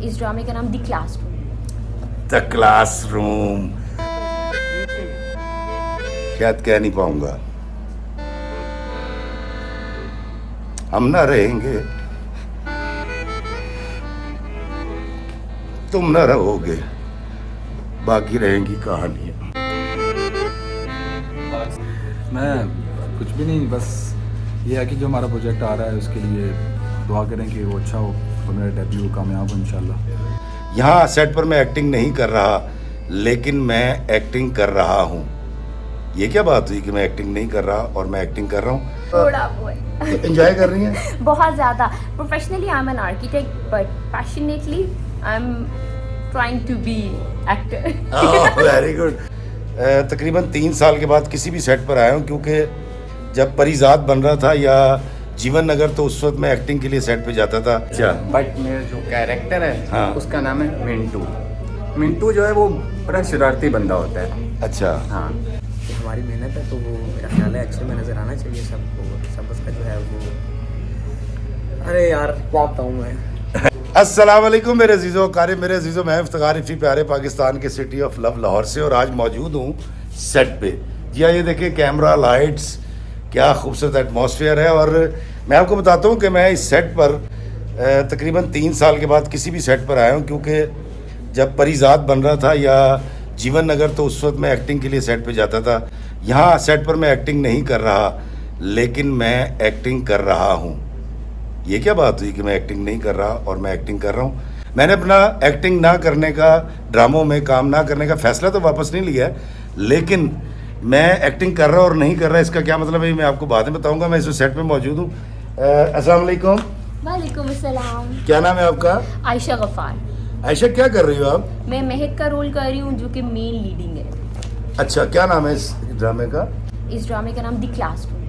इस ड्रामे का नाम द क्लासरूम। द क्लासरूम शायद कह नहीं पाऊंगा। हम ना रहेंगे, तुम ना रहोगे, बाकी रहेंगी कहानियां। मैं कुछ भी नहीं, बस ये है कि जो हमारा प्रोजेक्ट आ रहा है उसके लिए दुआ करें कि वो अच्छा हो और मेरा डेब्यू कामयाब हो इंशाल्लाह। यहाँ सेट पर मैं एक्टिंग नहीं कर रहा, लेकिन मैं एक्टिंग कर रहा हूँ। ये क्या बात हुई कि मैं एक्टिंग नहीं कर रहा और मैं एक्टिंग कर रहा हूँ? थोड़ा बहुत एंजॉय कर रही हैं? बहुत ज़्यादा। Professionally I am an architect but passionately I am trying to be actor. Very good. तकरीबन 3 साल के बाद किसी भी सेट पर आया हूँ, क्योंकि जब परिजात बन रहा था या जीवन नगर, तो उस वक्त मैं एक्टिंग के लिए सेट पे जाता था। अच्छा, बट मेरा जो कैरेक्टर है हाँ। उसका नाम है मिंटू। मिंटू जो है वो बड़ा शरारती बंदा होता है। अच्छा। हाँ, हमारी मेहनत है तो वो मेरा ख्याल है एक्शन में नज़र आना चाहिए सबको। सब उसका जो है वो, अरे यार क्या बताऊँ मैं। अस्सलाम वालेकुम मेरे अजीज़ों कारी, मेरे अजीज़ों, मैं इफ्तिखार इफ़ी प्यारे पाकिस्तान के सिटी ऑफ लव लाहौर से, और आज मौजूद हूँ सेट पे। जी हाँ, ये देखिए कैमरा, लाइट्स, क्या खूबसूरत एटमॉस्फेयर है। और मैं आपको बताता हूँ कि मैं इस सेट पर तकरीबन 3 साल के बाद किसी भी सेट पर आया हूँ, क्योंकि जब परिजात बन रहा था या जीवन नगर, तो उस वक्त मैं एक्टिंग के लिए सेट पे जाता था। यहाँ सेट पर मैं एक्टिंग नहीं कर रहा, लेकिन मैं एक्टिंग कर रहा हूँ। ये क्या बात हुई कि मैं एक्टिंग नहीं कर रहा और मैं एक्टिंग कर रहा हूँ? मैंने अपना एक्टिंग ना करने का, ड्रामों में काम ना करने का फ़ैसला तो वापस नहीं लिया है, लेकिन मैं एक्टिंग कर रहा और नहीं कर रहा, इसका क्या मतलब है मैं आपको बाद में बताऊंगा। मैं इस सेट पे मौजूद हूँ। अस्सलाम वालेकुम। वालेकुम अस्सलाम। क्या नाम है आपका? आयशा गफ़ार। आयशा, क्या कर रही हो आप? मैं महक का रोल कर रही हूँ, जो कि मेन लीडिंग है। अच्छा, क्या नाम है इस ड्रामे का? इस ड्रामे का नाम द क्लासरूम।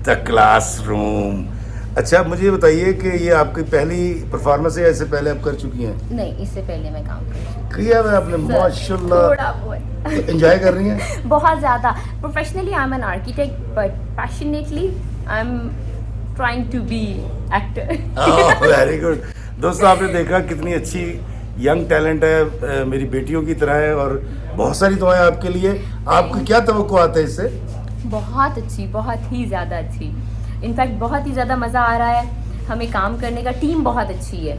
The classroom. अच्छा, मुझे बताइए कि ये आपकी पहली परफॉर्मेंस है या इससे पहले आप कर चुकी हैं? नहीं, इससे पहले मैं काम कर रही हूँ। किया है आपने? माशाल्लाह। थोड़ा बहुत एंजॉय कर रही हैं? बहुत ज़्यादा। Professionally I am an architect but passionately I am trying to be actor. Very good. दोस्तों, आपने देखा कितनी अच्छी यंग टैलेंट है, मेरी बेटियों की तरह है, और बहुत सारी दुआएं आपके लिए। आपको क्या तवक्कुआत है इससे? बहुत अच्छी, बहुत ही ज़्यादा अच्छी। इनफैक्ट बहुत ही ज़्यादा मज़ा आ रहा है हमें काम करने का। टीम बहुत अच्छी है।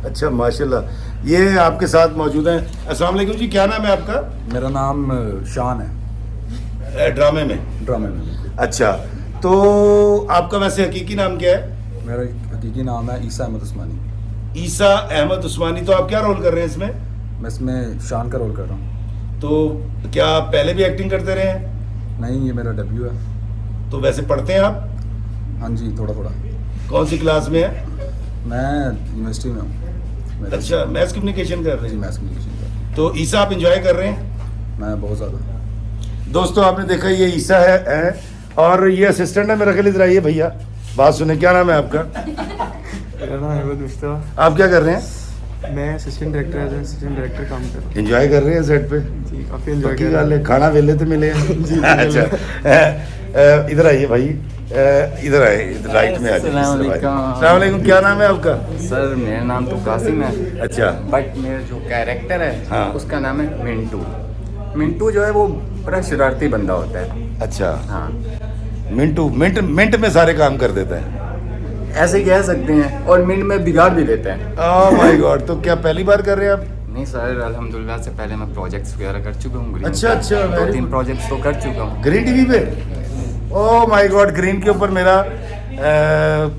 अच्छा, माशाल्लाह। ये आपके साथ मौजूद हैं। अस्सलाम वालेकुम जी, क्या नाम है आपका? मेरा नाम शान है। ड्रामे में? ड्रामे में। अच्छा, तो आपका वैसे हकीकी नाम क्या है? मेरा हकीकी नाम है ईसा अहमद उस्मानी। ईसा अहमद उस्मानी। तो आप क्या रोल कर रहे हैं इसमें? मैं इसमें शान का रोल कर रहा हूँ। तो क्या आप पहले भी एक्टिंग करते रहे हैं? नहीं, ये मेरा डेब्यू है। तो वैसे पढ़ते हैं आप? हाँ जी, थोड़ा थोड़ा। कौन सी क्लास में है? मैं यूनिवर्सिटी में हूँ। अच्छा, मैथ्स कम्युनिकेशन कर रहे जी, हैं। Maths communication. तो ईसा, आप एंजॉय कर रहे हैं? मैं बहुत ज़्यादा। दोस्तों, आपने देखा ये ईसा है और ये असिस्टेंट है मेरा ख्याल। इधर आइए भैया, बात सुने। क्या नाम है आपका? मेरा नाम अहमद मुश्ताक। आप क्या कर रहे हैं? मैं assistant director, as assistant director काम कर रहा एंजॉय कर रहे हैं सेट पे? हूँ जी। काफ़ी एंजॉय की कर गल रहा है, खाना वेले तो मिले हैं। अच्छा, इधर आइए भाई, इधर आए, इधर राइट में आ जाइए। अस्सलाम वालेकुम। क्या नाम है आपका? सर मेरा नाम तो कासिम है, अच्छा। बट मेरा जो कैरेक्टर है हाँ। उसका नाम है मिंटू। मिंटू जो है वो बड़ा शरारती बंदा होता है। अच्छा। हाँ, मिंटू मिंट में सारे काम कर देता है। ऐसे कह सकते हैं, और मिनट में बिगाड़ भी देता है। Oh my God. तो क्या पहली बार कर रहे हैं आप? नहीं सर, अल्हम्दुलिल्लाह से पहले मैं प्रोजेक्ट्स वगैरह कर चुका हूँ। अच्छा, अच्छा, very 2-3 good। प्रोजेक्ट्स तो कर चुका हूँ। ग्रीन टीवी पे? ओह माय गॉड, ग्रीन के ऊपर मेरा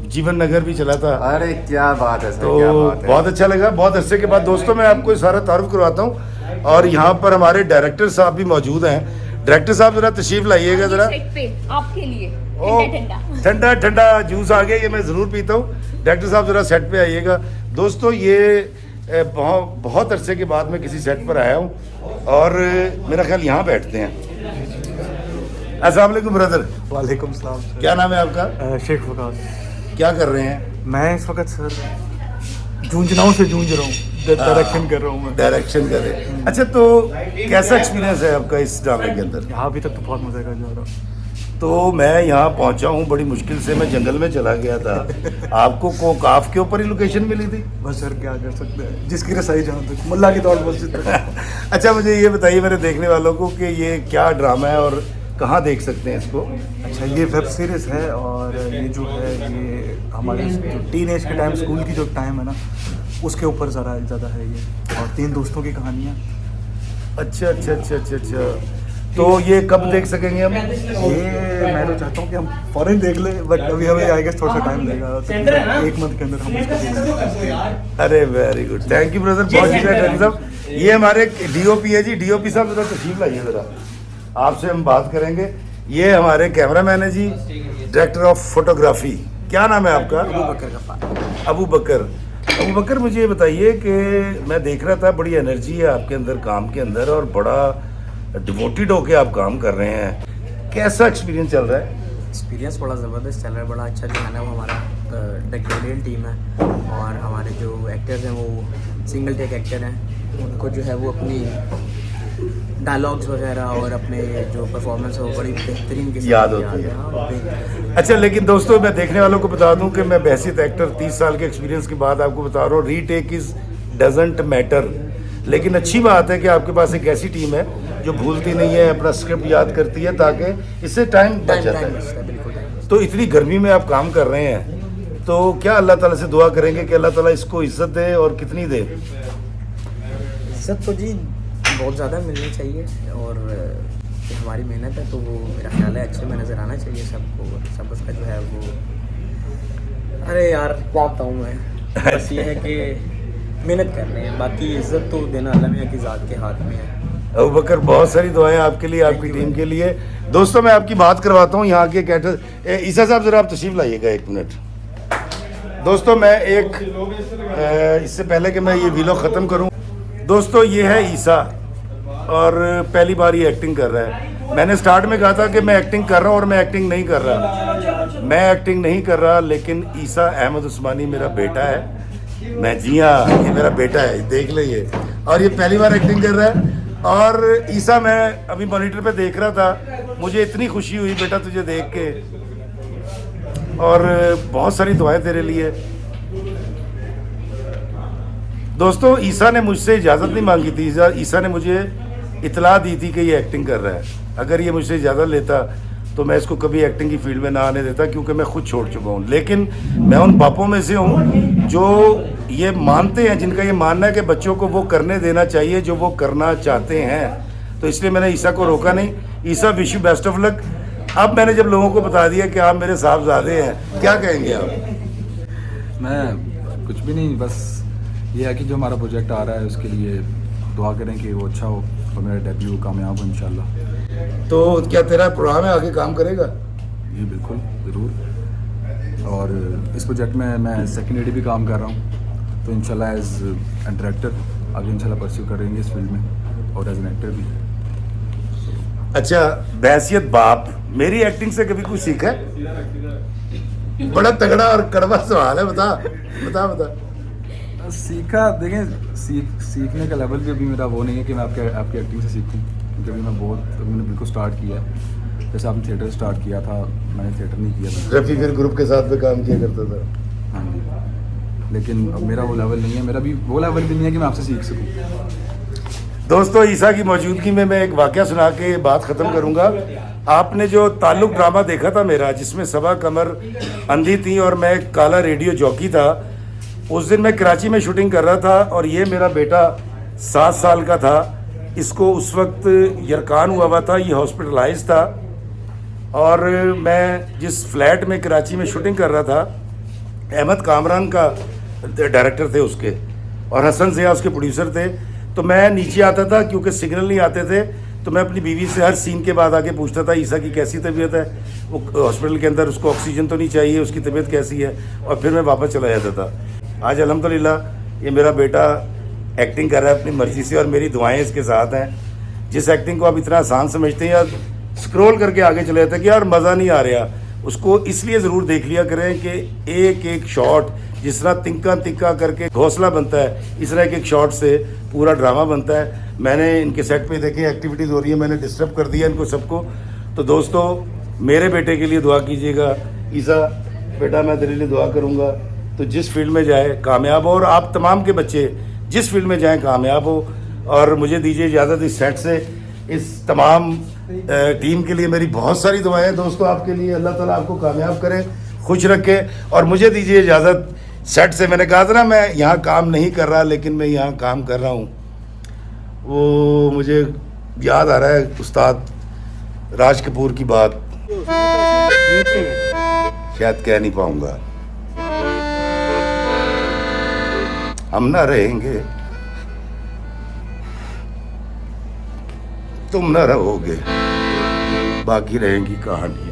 जीवन नगर भी चला था। अरे क्या बात है सर, तो क्या बात है। बहुत अच्छा लगा, बहुत अरसे के बाद। दोस्तों, मैं आपको सारा तारुफ करवाता हूँ, और यहाँ पर हमारे डायरेक्टर साहब भी मौजूद हैं। डायरेक्टर साहब जरा तशरीफ लाइएगा जरा। सेट पे आपके लिए ओ, ठंडा ठंडा ठंडा जूस आ गया, ये मैं ज़रूर पीता हूँ। डायरेक्टर साहब जरा सेट पे आइएगा। दोस्तों, ये बहुत अरसे के बाद मैं किसी सेट पर आया हूँ, और मेरा ख्याल यहाँ बैठते हैं। अस्सलाम वालेकुम ब्रदर। वालेकुम सलाम सर। क्या नाम है आपका? शेख वकास। क्या कर रहे हैं? मैं इस वक्त सर जूझनाओं से जूझ रहा हूँ, डायरेक्शन कर रहा हूँ मैं। डायरेक्शन कर रहे हैं। अच्छा, तो कैसा एक्सपीरियंस है आपका इस ड्रामे के अंदर? यहाँ अभी तक तो बहुत मज़े का जा रहा। तो मैं यहाँ पहुँचा हूँ बड़ी मुश्किल से, मैं जंगल में चला गया था। आपको कोकाफ के ऊपर ही लोकेशन मिली थी? बस सर क्या कर सकते हैं, जिसकी रसाई जहाँ तक मुल्ला की दौड़ मस्जिद तक। अच्छा, मुझे ये बताइए मेरे देखने वालों को कि ये क्या ड्रामा है और कहाँ देख सकते हैं इसको? अच्छा, ये वेब सीरीज़ है और ये जो है ये हमारे जो टीन एज के टाइम, स्कूल की जो टाइम है ना, उसके ऊपर ज़्यादा है ये, और 3 दोस्तों की कहानियाँ। अच्छा। तो ये कब देख सकेंगे हम? ये मैं तो चाहता हूँ कि हम फौरन देख लें, बट अभी हमें आई गेस थोड़ा सा टाइम लगेगा, तो 1 मंथ के अंदर हम उसको देख सकते हैं। अरे very good, thank you brother, बहुत शुक्रिया साहब। ये हमारे डीओपी है जी, डीओपी साहब जरा तशरीफ लाइए ज़रा, आपसे हम बात करेंगे। ये हमारे कैमरामैन है जी, डायरेक्टर ऑफ फोटोग्राफी। क्या नाम है आपका? अबू बकर। मुझे ये बताइए कि मैं देख रहा था बड़ी एनर्जी है आपके अंदर काम के अंदर और बड़ा डिवोटेड होके आप काम कर रहे हैं, कैसा एक्सपीरियंस चल रहा है? एक्सपीरियंस बड़ा ज़बरदस्त चल रहा है, बड़ा अच्छा जो है ना वो हमारा डायरेक्टोरियल टीम है, और हमारे जो एक्टर्स हैं वो सिंगल टेक एक्टर हैं, उनको जो है वो अपनी डायलॉग्स वगैरह और अपने जो परफॉर्मेंस है वो बड़ी बेहतरीन के साथ याद होती है। हाँ, अच्छा, लेकिन दोस्तों मैं देखने वालों को बता दूं कि मैं बहसीत एक्टर 30 साल के एक्सपीरियंस के बाद आपको बता रहा हूँ, रीटेक इज डजंट मैटर। लेकिन अच्छी बात है कि आपके पास एक ऐसी टीम है जो भूलती नहीं है, अपना स्क्रिप्ट याद करती है, ताकि इससे टाइम बच जाता है। बिल्कुल टाइम। तो इतनी गर्मी में आप काम कर रहे हैं, तो क्या अल्लाह ताला से दुआ करेंगे कि अल्लाह ताला इसको इज्जत दे, और कितनी दे? इज्जत तो जी बहुत ज़्यादा मिलनी चाहिए, और ये हमारी मेहनत है तो वो मेरा ख्याल है अच्छे में नज़र आना चाहिए सबको, सब उसका जो है वो। अरे यार क्या बताऊँ मैं, बस ये है कि मेहनत कर रहे हैं, बाकी इज्जत तो देना अल्लाह मियां की ज़ात के हाथ में है। अबू बकर, बहुत सारी दुआएं आपके लिए, आपकी टीम के लिए। दोस्तों मैं आपकी बात करवाता हूँ यहाँ के कैटर। ईसा साहब ज़रा आप तशरीफ लाइएगा 1 मिनट। दोस्तों मैं इससे पहले कि मैं ये वीडियो ख़त्म करूँ, दोस्तों ये है ईसा, और पहली बार ये एक्टिंग कर रहा है। मैंने स्टार्ट में कहा था कि मैं एक्टिंग कर रहा हूँ, और मैं एक्टिंग नहीं कर रहा, लेकिन ईसा अहमद उस्मानी मेरा बेटा है। मैं जी हाँ, ये मेरा बेटा है, देख लीजिए, और ये पहली बार एक्टिंग कर रहा है। और ईसा, मैं अभी मॉनिटर पे देख रहा था, मुझे इतनी खुशी हुई बेटा तुझे देख के, और बहुत सारी दुआएं तेरे लिए। दोस्तों ईसा ने मुझसे इजाज़त नहीं मांगी थी, ईसा ने मुझे इतला दी थी कि ये एक्टिंग कर रहा है। अगर ये मुझसे इजाज़त लेता तो मैं इसको कभी एक्टिंग की फील्ड में ना आने देता, क्योंकि मैं खुद छोड़ चुका हूँ। लेकिन मैं उन बापों में से हूँ जो ये मानते हैं, जिनका ये मानना है कि बच्चों को वो करने देना चाहिए जो वो करना चाहते हैं। तो इसलिए मैंने ईसा को रोका नहीं। Isa, wish you best of luck. अब मैंने जब लोगों को बता दिया कि आप मेरे साहबजादे हैं, क्या कहेंगे आप? मैं कुछ भी नहीं, बस ये है कि जो हमारा प्रोजेक्ट आ रहा है उसके लिए दुआ करें कि वो अच्छा हो और मेरा डेब्यू कामयाब हो इंशाल्लाह। तो क्या तेरा प्रोग्राम है, आगे काम करेगा? जी बिल्कुल, ज़रूर। और इस प्रोजेक्ट में मैं सेकेंड एडी भी काम कर रहा हूँ, तो इंशाल्लाह एज ए डायरेक्टर आगे इंशाल्लाह परस्यू करेंगे इस फील्ड में, और एज एन एक्टर भी। अच्छा, बहसियत बाप, मेरी एक्टिंग से कभी कुछ सीखा है? बड़ा तगड़ा और कड़वा सवाल है, बता। सीखा, देखें सीखने का लेवल भी अभी मेरा वो नहीं है कि मैं आपकी एक्टिंग से सीखूं, क्योंकि अभी मैंने बिल्कुल स्टार्ट किया है। जैसे आपने थिएटर स्टार्ट किया था, मैंने थिएटर नहीं किया था। रफ़ी फिर ग्रुप के साथ में काम किया करता था। हाँ जी, लेकिन अब मेरा वो लेवल नहीं है, मेरा भी वो लेवल भी नहीं है कि मैं आपसे सीख सकूँ। दोस्तों ईसा की मौजूदगी में मैं एक वाक़या सुना के बात ख़त्म करूँगा। आपने जो ताल्लुक ड्रामा देखा था मेरा, जिसमें सबा कमर अंधी थी और मैं एक काला रेडियो जॉकी था, उस दिन मैं कराची में शूटिंग कर रहा था, और ये मेरा बेटा 7 साल का था। इसको उस वक्त यरकान हुआ था, ये हॉस्पिटलाइज था, और मैं जिस फ्लैट में कराची में शूटिंग कर रहा था, अहमद कामरान का डायरेक्टर थे उसके, और हसन ज़िया उसके प्रोड्यूसर थे। तो मैं नीचे आता था, क्योंकि सिग्नल नहीं आते थे, तो मैं अपनी बीवी से हर सीन के बाद आके पूछता था ईसा की कैसी तबीयत है, वो हॉस्पिटल के अंदर उसको ऑक्सीजन तो नहीं चाहिए, उसकी तबीयत कैसी है, और फिर मैं वापस चला जाता था। आज अल्हम्दुलिल्लाह ये मेरा बेटा एक्टिंग कर रहा है अपनी मर्ज़ी से, और मेरी दुआएं इसके साथ हैं। जिस एक्टिंग को आप इतना आसान समझते हैं, या स्क्रॉल करके आगे चले जाते हैं कि यार मज़ा नहीं आ रहा, उसको इसलिए ज़रूर देख लिया करें कि एक एक शॉट जिस तरह तिक्का करके घोंसला बनता है, इस तरह एक शॉट से पूरा ड्रामा बनता है। मैंने इनके सेट पे देखे एक्टिविटीज़ हो रही है, मैंने डिस्टर्ब कर दिया इनको सबको। तो दोस्तों मेरे बेटे के लिए दुआ कीजिएगा। ईसा बेटा मैं तेरे लिए दुआ करूँगा, तो जिस फील्ड में जाए कामयाब हो, और आप तमाम के बच्चे जिस फील्ड में जाएं कामयाब हो। और मुझे दीजिए इजाज़त इस सेट से। इस तमाम टीम के लिए मेरी बहुत सारी दुआएं दोस्तों आपके लिए। अल्लाह ताला आपको कामयाब करे, खुश रखे। और मुझे दीजिए इजाज़त सेट से। मैंने कहा था ना मैं यहाँ काम नहीं कर रहा, लेकिन मैं यहाँ काम कर रहा हूँ। वो मुझे याद आ रहा है उस्ताद राज कपूर की बात, शायद कह नहीं पाऊंगा। हम ना रहेंगे, तुम ना रहोगे, बाकी रहेंगी कहानी।